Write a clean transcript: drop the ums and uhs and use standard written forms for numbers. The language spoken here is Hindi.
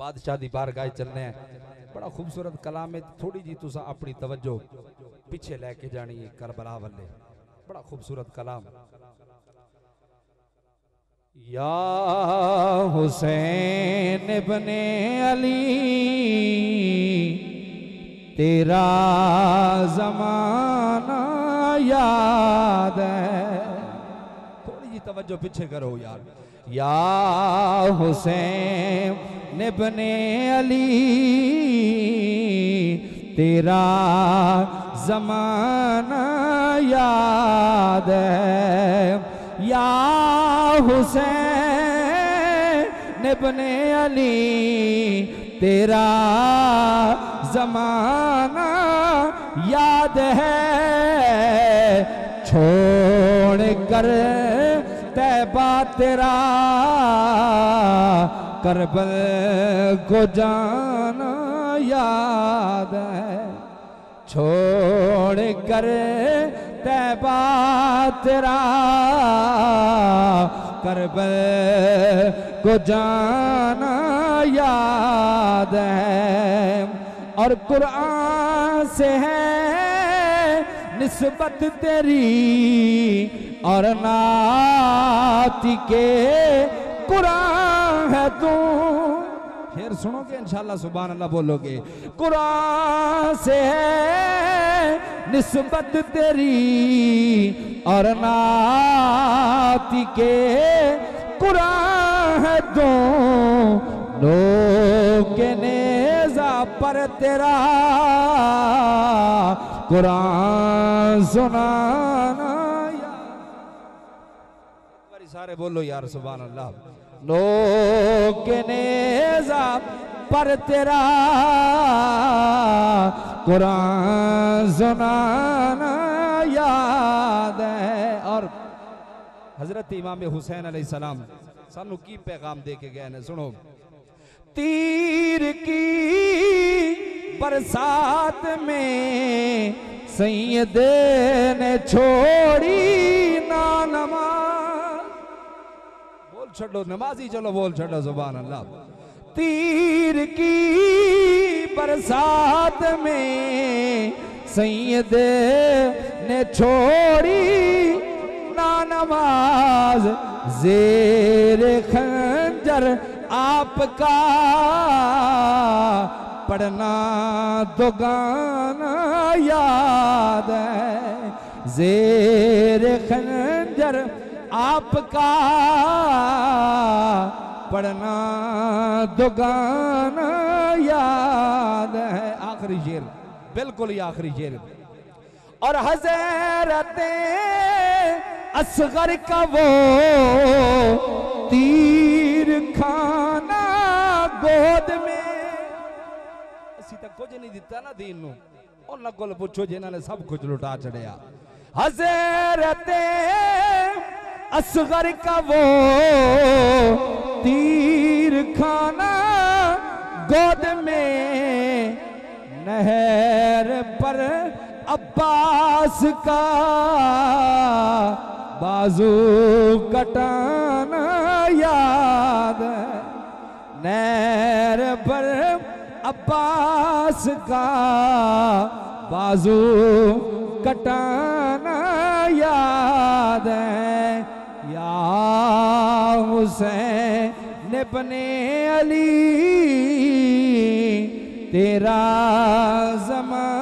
बादशाह दी बारगाह चलने हैं। बड़ा खूबसूरत कलाम है। थोड़ी जी तुसा अपनी तवज्जो पीछे लेके जानी है करबला वाले। बड़ा खूबसूरत कलाम। या हुसैन इब्ने अली तेरा जमाना याद है। थोड़ी जी तवज्जो पीछे करो यार। या हुसैन इब्ने अली तेरा जमाना याद है। या हुसैन इब्ने अली तेरा जमाना याद है। छोड़ कर तैबा तेरा करबल को जाना याद है। छोड़ कर तैबा तेरा करबल को जाना याद है। और कुरान से है निस्बत तेरी और नाती के कुरान है तू। फिर सुनोगे इंशाल्लाह सुभान अल्लाह बोलोगे। कुरान से है निस्बत तेरी और नाती के कुरान है तू। लोग के नेज़ा पर तेरा कुरान सुनाना। सारे बोलो यार सुभान अल्लाह। लोग के नेज़ा पर तेरा कुरान सुनाना याद है। और हजरत इमाम हुसैन अलैहिस्सलाम सानू की पैगाम दे के गए ने सुनो। तीर की बरसात में सैयद ने छोड़ी ना नमाज। बोल छोड़ो नमाजी चलो बोल छोड़ो सुभान अल्लाह। तीर की बरसात में सैयद ने छोड़ी ना नमाज। ज़ेर खंजर आपका पढ़ना दो गाना याद है। ज़ेर खंजर आपका पढ़ना दो गाना याद है। आखिरी शेर बिल्कुल ही आखिरी शेर। और हज़रत असगर का वो तीर खाना गोद में असी तक कुछ नहीं दिता ना दीन नू। उन्हां कोल पुछो जिन्हां ने सब कुछ लुटा चढ़िया। हज़रत असगर का वो तीर खाना गोद में नहर पर अब्बास का बाजू कटाना याद है। नहर पर अब्बास का बाजू कटाना याद है। या हुसैन इब्ने अली तेरा ज़माना